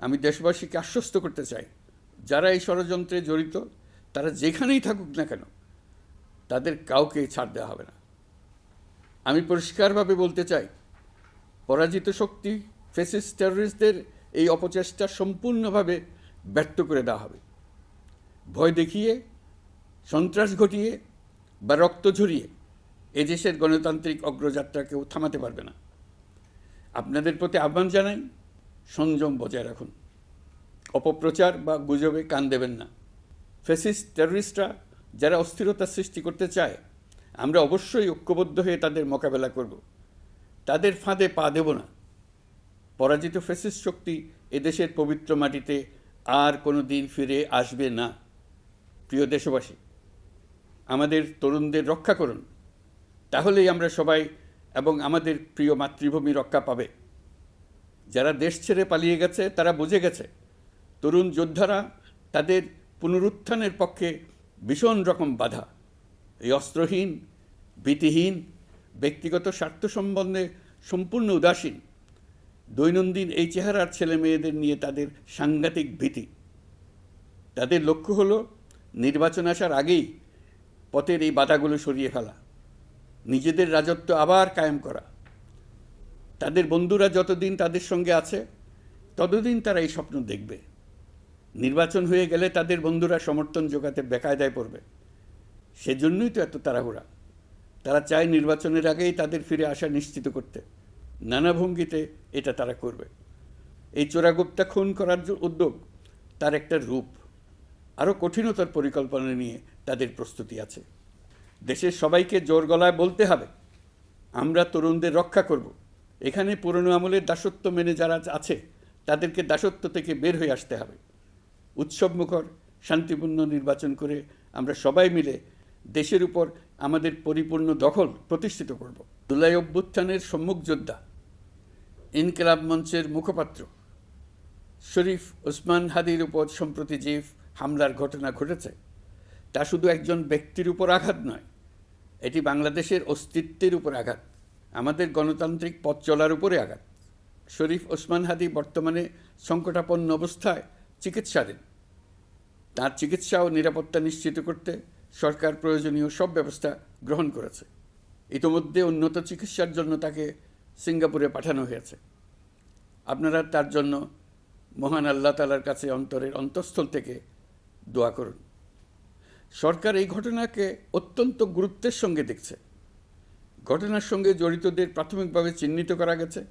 আমি দেশবাসীকে আশ্বস্ত করতে চাই, যারা এই ষড়যন্ত্রে জড়িত তারা যেখানেই থাকুক না কেন তাদের কাউকে ছাড় দেওয়া হবে না। আমি পরিষ্কারভাবে বলতে চাই, পরাজিত শক্তি ফ্যাসিস্ট টেররিস্টদের এই অপচেষ্টা সম্পূর্ণভাবে ব্যর্থ করে দেওয়া হবে। ভয় দেখিয়ে, সন্ত্রাস ঘটিয়ে বা রক্ত ঝরিয়ে এদেশের গণতান্ত্রিক অগ্রযাত্রা কেউ থামাতে পারবে না। আপনাদের প্রতি আহ্বান জানাই, সংযম বজায় রাখুন, অপপ্রচার বা গুজবে কান দেবেন না। ফ্যাসিস্ট টেররিস্টরা যারা অস্থিরতা সৃষ্টি করতে চায়, আমরা অবশ্যই ঐক্যবদ্ধ হয়ে তাদের মোকাবেলা করব। তাদের ফাঁদে পা দেব না। পরাজিত ফ্যাসিস্ট শক্তি এদেশের পবিত্র মাটিতে আর কোনো দিন ফিরে আসবে না। প্রিয় দেশবাসী, আমাদের তরুণদের রক্ষা করুন, তাহলেই আমরা সবাই এবং আমাদের প্রিয় মাতৃভূমি রক্ষা পাবে। যারা দেশ ছেড়ে পালিয়ে গেছে তারা বুঝে গেছে তরুণ যোদ্ধারা তাদের পুনরুত্থানের পক্ষে ভীষণ রকম বাধা। এই অস্ত্রহীন, ভীতিহীন, ব্যক্তিগত স্বার্থ সম্বন্ধে সম্পূর্ণ উদাসীন দৈনন্দিন এই চেহারার ছেলে মেয়েদের নিয়ে তাদের সাংঘাতিক ভীতি। তাদের লক্ষ্য হলো নির্বাচন আসার আগেই পথের এই বাধাগুলো সরিয়ে ফেলা, নিজেদের রাজত্ব আবার কায়েম করা। তাদের বন্ধুরা যতদিন তাদের সঙ্গে আছে ততদিন তারা এই স্বপ্ন দেখবে। নির্বাচন হয়ে গেলে তাদের বন্ধুরা সমর্থন জোগাতে বেকায়দায় পড়বে। সেজন্যই তো এত তাড়াহুড়া। তারা চায় নির্বাচনের আগেই তাদের ফিরে আসা নিশ্চিত করতে। নানা ভঙ্গিতে এটা তারা করবে। এই চোরাগুপ্তা খুন করার যে উদ্যোগ, তার একটা রূপ। আরও কঠিনতর পরিকল্পনা নিয়ে তাদের প্রস্তুতি আছে। দেশের সবাইকে জোর গলায় বলতে হবে, আমরা তরুণদের রক্ষা করব। এখানে পুরনো আমলের দাসত্ব মেনে যারা আছে তাদেরকে দাসত্ব থেকে বের হয়ে আসতে হবে। উৎসবমুখর শান্তিপূর্ণ নির্বাচন করে আমরা সবাই মিলে দেশের উপর আমাদের পরিপূর্ণ দখল প্রতিষ্ঠিত করব। জুলাই অভ্যুত্থানের সম্মুখ যোদ্ধা, ইনকিলাব মঞ্চের মুখপাত্র শরীফ ওসমান হাদির উপর সম্প্রতি যে হামলার ঘটনা ঘটেছে, তা শুধু একজন ব্যক্তির উপর আঘাত নয়, এটি বাংলাদেশের অস্তিত্বের উপর আঘাত, আমাদের গণতান্ত্রিক পথ চলার উপরে আঘাত। শরীফ ওসমান হাদি বর্তমানে সংকটাপন্ন অবস্থায় চিকিৎসাধীন। তার চিকিৎসা ও নিরাপত্তা নিশ্চিত করতে সরকার প্রয়োজনীয় সব ব্যবস্থা গ্রহণ করেছে। ইতোমধ্যে উন্নত চিকিৎসার জন্য তাকে সিঙ্গাপুরে পাঠানো হয়েছে। আপনারা তার জন্য মহান আল্লাহ তাআলার কাছে অন্তরের অন্তঃস্থল থেকে দোয়া করুন। সরকার এই ঘটনাকে অত্যন্ত গুরুত্বের সঙ্গে দেখছে। ঘটনার সঙ্গে জড়িতদের প্রাথমিকভাবে চিহ্নিত করা গেছে।